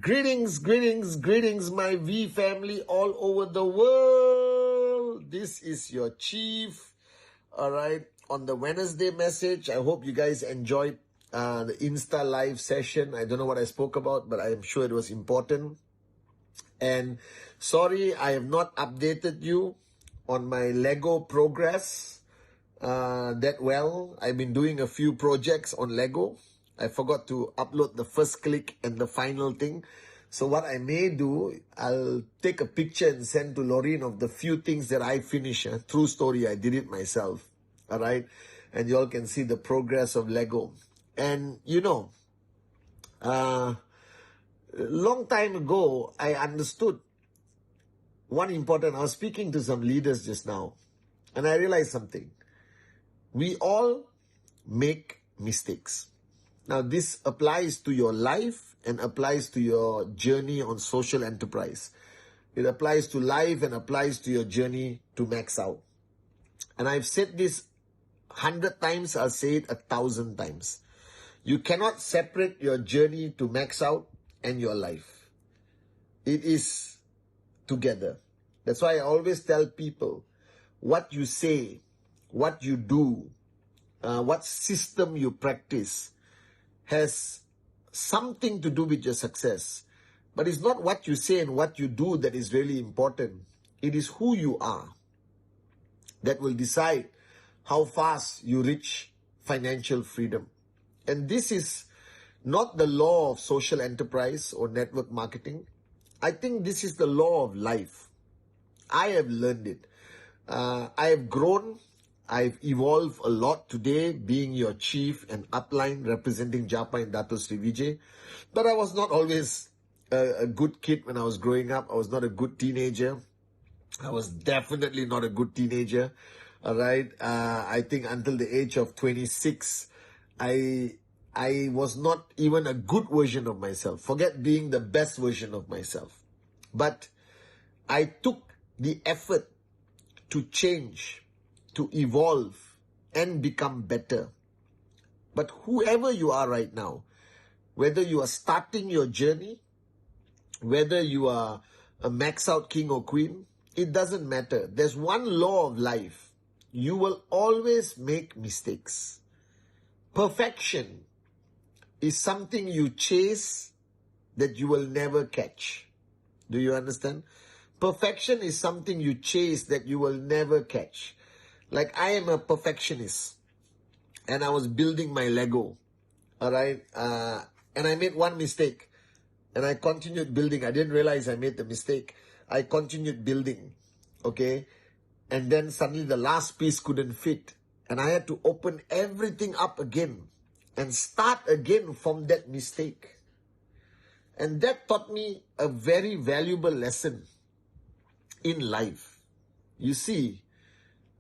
Greetings, my V family all over the world. This is your Chief, all right, on the Wednesday message. I hope you guys enjoyed the Insta live session. I don't know what I spoke about, but I am sure it was important. And sorry, I have not updated you on my Lego progress that well. I've been doing a few projects on Lego. I forgot to upload the first click and the final thing. So what I may do, I'll take a picture and send to Lorraine of the few things that I finished. True story, I did it myself. All right. And you all can see the progress of Lego. And you know, long time ago, I understood one important, I was speaking to some leaders just now, and I realized something. We all make mistakes. Now, this applies to your life and applies to your journey on social enterprise. It applies to life and applies to your journey to max out. And I've said this 100 times, I'll say it 1,000 times. You cannot separate your journey to max out and your life. It is together. That's why I always tell people, what you say, what you do, what system you practice has something to do with your success. But it's not what you say and what you do that is really important. It is who you are that will decide how fast you reach financial freedom. And this is not the law of social enterprise or network marketing. I think this is the law of life. I have learned it. I have grown. I've evolved a lot today, being your chief and upline representing Japa and Dato Sri Vijay. But I was not always a good kid when I was growing up. I was not a good teenager. I was definitely not a good teenager. All right. I think until the age of 26, I was not even a good version of myself. Forget being the best version of myself. But I took the effort to change, to evolve and become better. But whoever you are right now, whether you are starting your journey, whether you are a max out king or queen, it doesn't matter. There's one law of life. You will always make mistakes. Perfection is something you chase that you will never catch. Do you understand? Perfection is something you chase that you will never catch. Like, I am a perfectionist and I was building my Lego, all right? And I made one mistake and I continued building. I didn't realize I made the mistake. I continued building, okay? And then suddenly the last piece couldn't fit and I had to open everything up again and start again from that mistake. And that taught me a very valuable lesson in life. You see,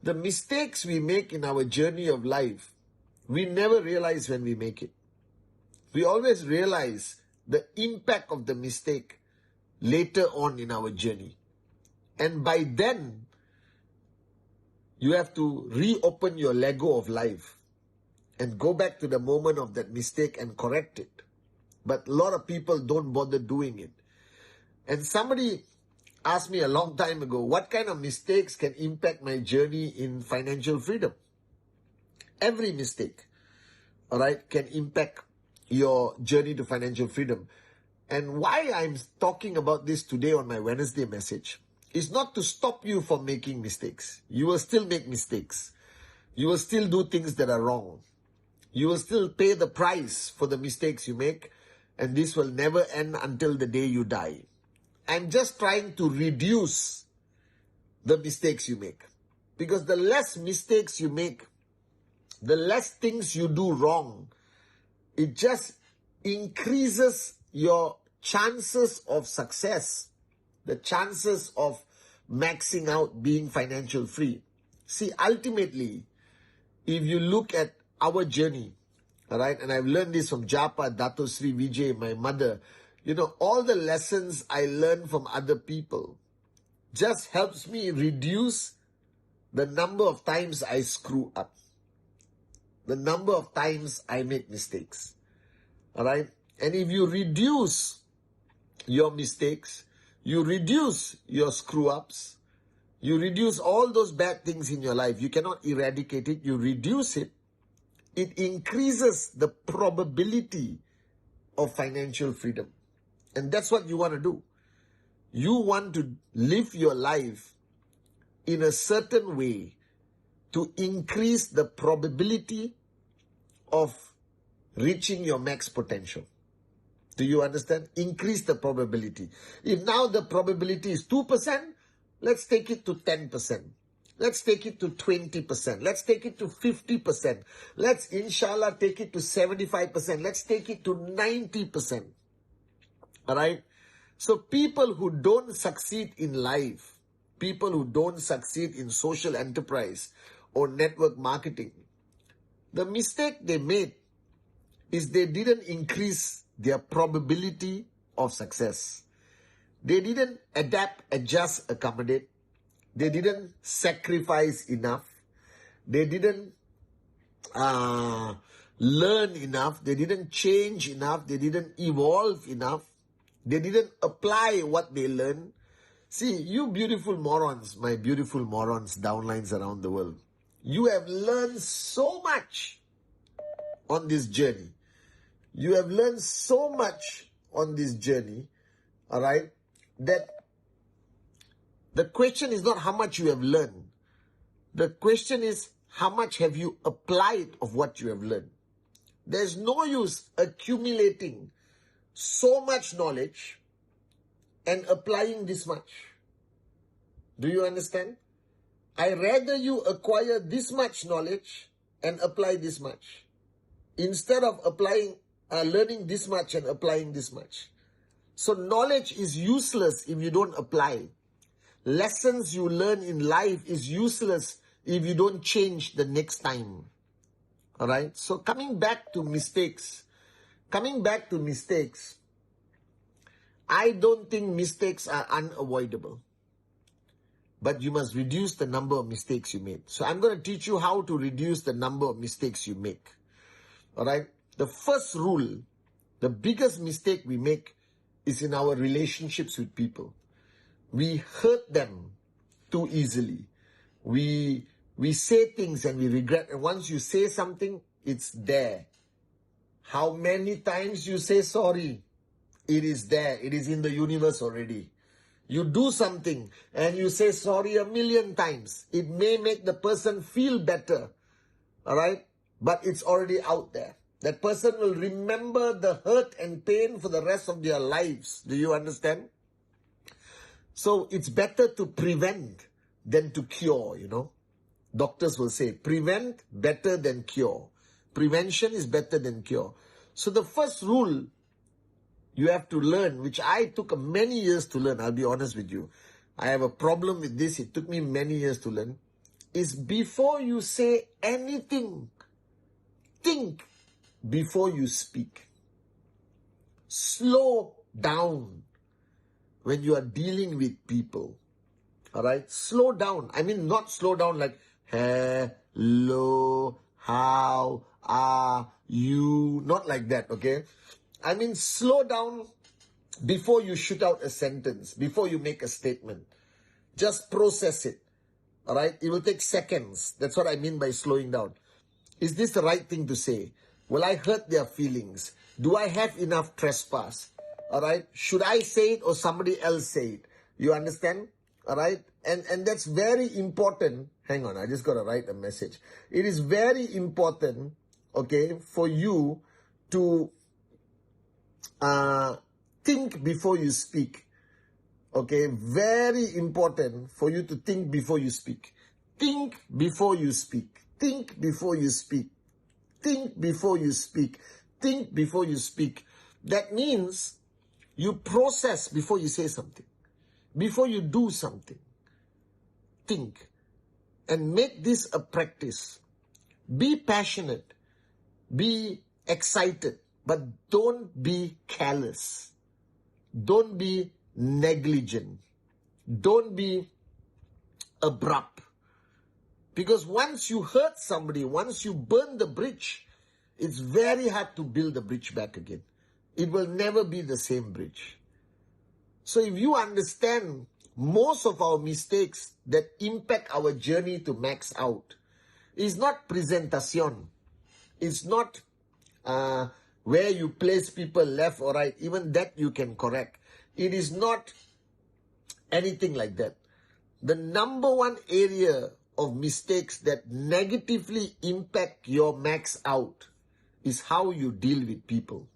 the mistakes we make in our journey of life, we never realize when we make it. We always realize the impact of the mistake later on in our journey. And by then, you have to reopen your Lego of life and go back to the moment of that mistake and correct it. But a lot of people don't bother doing it. And somebody asked me a long time ago, what kind of mistakes can impact my journey in financial freedom? Every mistake, all right, can impact your journey to financial freedom. And why I'm talking about this today on my Wednesday message is not to stop you from making mistakes. You will still make mistakes. You will still do things that are wrong. You will still pay the price for the mistakes you make. And this will never end until the day you die. I'm just trying to reduce the mistakes you make. Because the less mistakes you make, the less things you do wrong, it just increases your chances of success, the chances of maxing out, being financial free. See, ultimately, if you look at our journey, all right, and I've learned this from Japa, Dato Sri Vijay, my mother, you know, all the lessons I learned from other people, just helps me reduce the number of times I screw up, the number of times I make mistakes. All right? And if you reduce your mistakes, you reduce your screw-ups, you reduce all those bad things in your life. You cannot eradicate it. You reduce it. It increases the probability of financial freedom. And that's what you want to do. You want to live your life in a certain way to increase the probability of reaching your max potential. Do you understand? Increase the probability. If now the probability is 2%, let's take it to 10%. Let's take it to 20%. Let's take it to 50%. Let's inshallah take it to 75%. Let's take it to 90%. All right? So people who don't succeed in life, people who don't succeed in social enterprise or network marketing, the mistake they made is they didn't increase their probability of success. They didn't adapt, adjust, accommodate. They didn't sacrifice enough. They didn't learn enough. They didn't change enough. They didn't evolve enough. They didn't apply what they learned. See, you beautiful morons, my beautiful morons, downlines around the world, you have learned so much on this journey. You have learned so much on this journey, all right, that the question is not how much you have learned. The question is how much have you applied of what you have learned. There's no use accumulating so much knowledge and applying this much. Do you understand? I rather you acquire this much knowledge and apply this much instead of learning this much and applying this much. So knowledge is useless if you don't apply. Lessons you learn in life is useless if you don't change the next time. All right? So coming back to mistakes, I don't think mistakes are unavoidable. But you must reduce the number of mistakes you made. So I'm going to teach you how to reduce the number of mistakes you make. All right? The first rule, the biggest mistake we make is in our relationships with people. We hurt them too easily. We say things and we regret. And once you say something, it's there. How many times you say sorry? It is there. It is in the universe already. You do something and you say sorry 1,000,000 times. It may make the person feel better. All right? But it's already out there. That person will remember the hurt and pain for the rest of their lives. Do you understand? So it's better to prevent than to cure, you know. Doctors will say, prevent better than cure. Prevention is better than cure. So the first rule you have to learn, which I took many years to learn, I'll be honest with you. I have a problem with this. It took me many years to learn. Is before you say anything, think before you speak. Slow down when you are dealing with people. All right? Slow down. I mean, not slow down like, hello, how are you? Not like that, okay? I mean, slow down before you shoot out a sentence, before you make a statement. Just process it. All right? It will take seconds. That's what I mean by slowing down. Is this the right thing to say? Will I hurt their feelings? Do I have enough trespass? All right? Should I say it or somebody else say it? You understand? All right? And that's very important. Hang on, I just got to write a message. It is very important, okay, for you to think before you speak. Okay? Very important for you to think before you speak. Think before you speak. Think before you speak. Think before you speak. Think before you speak. That means you process before you say something. Before you do something. Think. And make this a practice. Be passionate. Be excited. But don't be careless. Don't be negligent. Don't be abrupt. Because once you hurt somebody, once you burn the bridge, it's very hard to build the bridge back again. It will never be the same bridge. So if you understand most of our mistakes that impact our journey to max out, is not presentation. It's not where you place people left or right. Even that you can correct. It is not anything like that. The number one area of mistakes that negatively impact your max out is how you deal with people.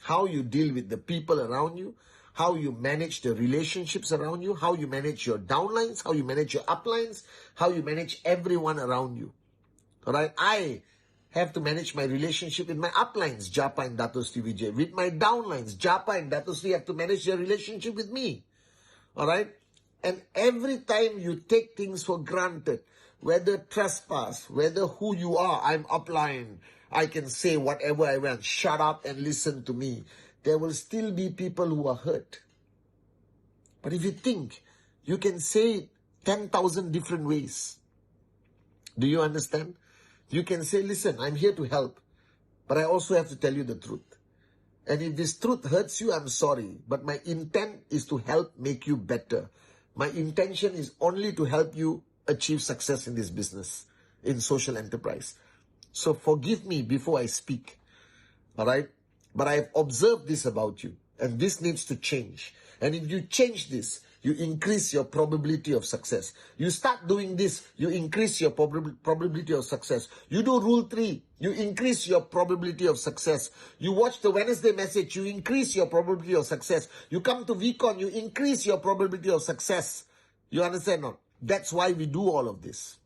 How you deal with the people around you, how you manage the relationships around you, how you manage your downlines, how you manage your uplines, how you manage everyone around you. Alright, I have to manage my relationship with my uplines, Japa and Dato Sri Vijay. With my downlines, Japa and Dato Sri have to manage their relationship with me. Alright? And every time you take things for granted, whether trespass, whether who you are, I'm upline, I can say whatever I want, shut up and listen to me. There will still be people who are hurt. But if you think, you can say it 10,000 different ways. Do you understand? You can say, listen, I'm here to help, but I also have to tell you the truth. And if this truth hurts you, I'm sorry. But my intent is to help make you better. My intention is only to help you achieve success in this business, in social enterprise. So forgive me before I speak. Alright? But I have observed this about you. And this needs to change. And if you change this, you increase your probability of success. You start doing this, you increase your probability of success. You do rule 3, you increase your probability of success. You watch the Wednesday message, you increase your probability of success. You come to VCon, you increase your probability of success. You understand or not? That's why we do all of this.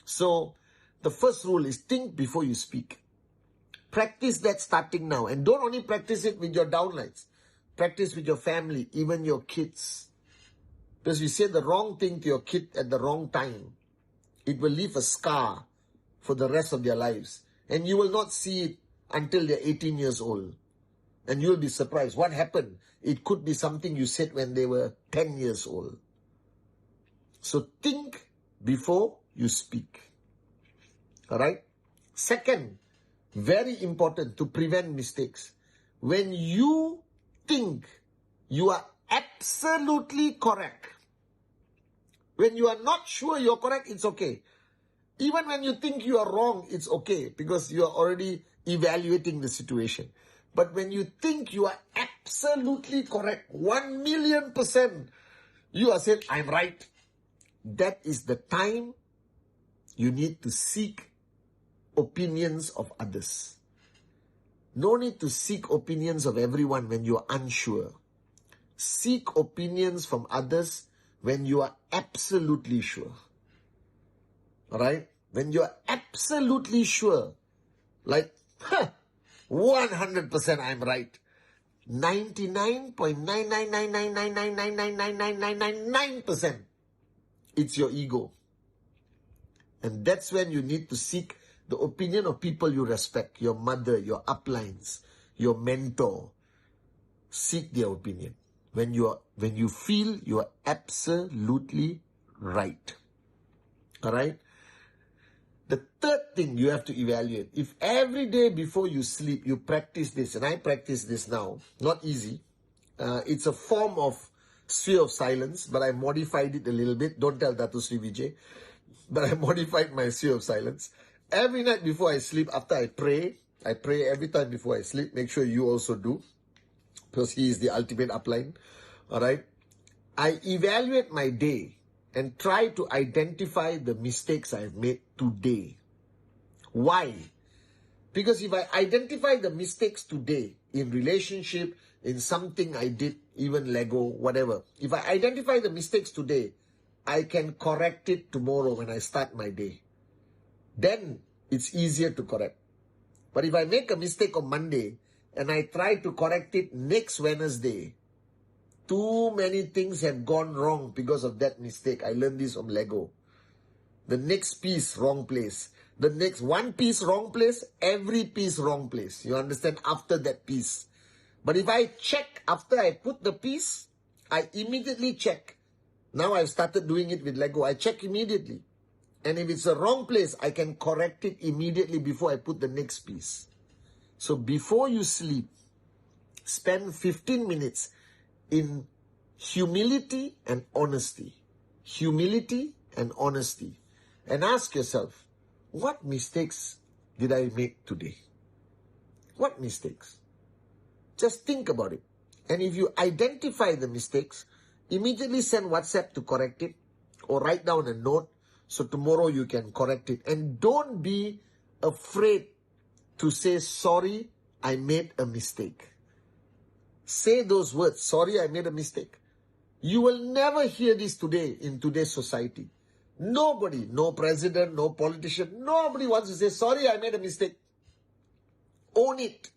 So, the first rule is think before you speak. Practice that starting now. And don't only practice it with your downlines. Practice with your family, even your kids. Because you say the wrong thing to your kid at the wrong time, it will leave a scar for the rest of their lives. And you will not see it until they're 18 years old. And you'll be surprised. What happened? It could be something you said when they were 10 years old. So think before you speak. Alright? Second, very important to prevent mistakes. When you think you are absolutely correct, when you are not sure you're correct, it's okay. Even when you think you are wrong, it's okay because you are already evaluating the situation. But when you think you are absolutely correct, 1,000,000%, you are saying, I'm right. That is the time you need to seek opinions of others. No need to seek opinions of everyone when you are unsure. Seek opinions from others when you are absolutely sure. Alright? When you are absolutely sure, like, 100% I'm right. 99.99999999999% it's your ego. And that's when you need to seek the opinion of people you respect, your mother, your uplines, your mentor. Seek their opinion when you feel you are absolutely right. Alright? The third thing you have to evaluate, if every day before you sleep you practice this, and I practice this now, not easy. It's a form of sphere of silence, but I modified it a little bit. Don't tell Dato Sri Vijay. But I modified my sphere of silence. Every night before I sleep, after I pray every time before I sleep. Make sure you also do, because he is the ultimate upline. Alright? I evaluate my day and try to identify the mistakes I've made today. Why? Because if I identify the mistakes today in relationship, in something I did, even Lego, whatever. If I identify the mistakes today, I can correct it tomorrow when I start my day. Then it's easier to correct. But if I make a mistake on Monday and I try to correct it next Wednesday, too many things have gone wrong because of that mistake. I learned this from Lego. The next piece, wrong place. The next one piece, wrong place. Every piece, wrong place. You understand? After that piece. But if I check after I put the piece, I immediately check. Now I've started doing it with Lego. I check immediately. And if it's a wrong place, I can correct it immediately before I put the next piece. So before you sleep, spend 15 minutes in humility and honesty. Humility and honesty. And ask yourself, what mistakes did I make today? What mistakes? Just think about it. And if you identify the mistakes, immediately send WhatsApp to correct it or write down a note so tomorrow you can correct it. And don't be afraid to say, sorry, I made a mistake. Say those words, sorry, I made a mistake. You will never hear this today in today's society. Nobody, no president, no politician, nobody wants to say, sorry, I made a mistake. Own it.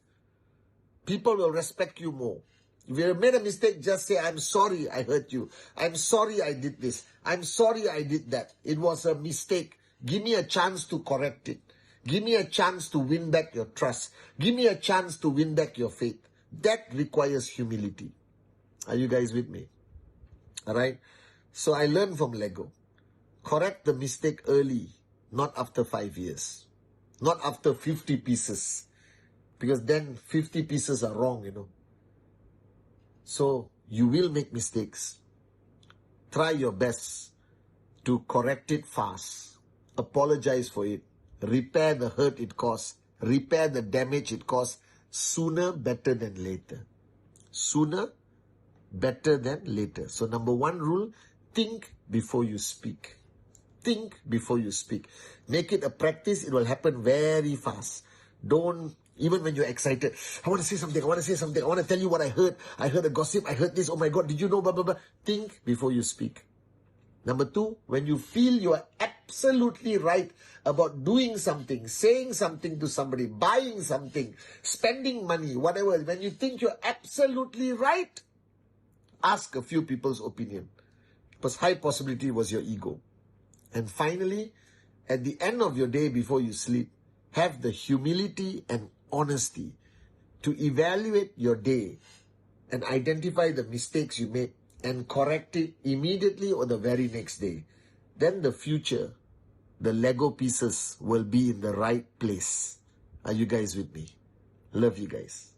People will respect you more. If you have made a mistake, just say, I'm sorry I hurt you. I'm sorry I did this. I'm sorry I did that. It was a mistake. Give me a chance to correct it. Give me a chance to win back your trust. Give me a chance to win back your faith. That requires humility. Are you guys with me? Alright? So I learned from Lego. Correct the mistake early, not after 5 years. Not after 50 pieces. Because then 50 pieces are wrong, you know. So you will make mistakes. Try your best to correct it fast. Apologize for it. Repair the hurt it caused. Repair the damage it caused. Sooner better than later. Sooner better than later. So number one rule, think before you speak. Think before you speak. Make it a practice. It will happen very fast. Don't, even when you're excited, I want to say something, I want to tell you what I heard. I heard a gossip, I heard this, oh my God, did you know, blah, blah, blah. Think before you speak. Number two, when you feel you are absolutely right about doing something, saying something to somebody, buying something, spending money, whatever, when you think you're absolutely right, ask a few people's opinion. Because high possibility was your ego. And finally, at the end of your day before you sleep, have the humility and honesty to evaluate your day and identify the mistakes you made and correct it immediately or the very next day. Then the future, the Lego pieces will be in the right place. Are you guys with me? Love you guys.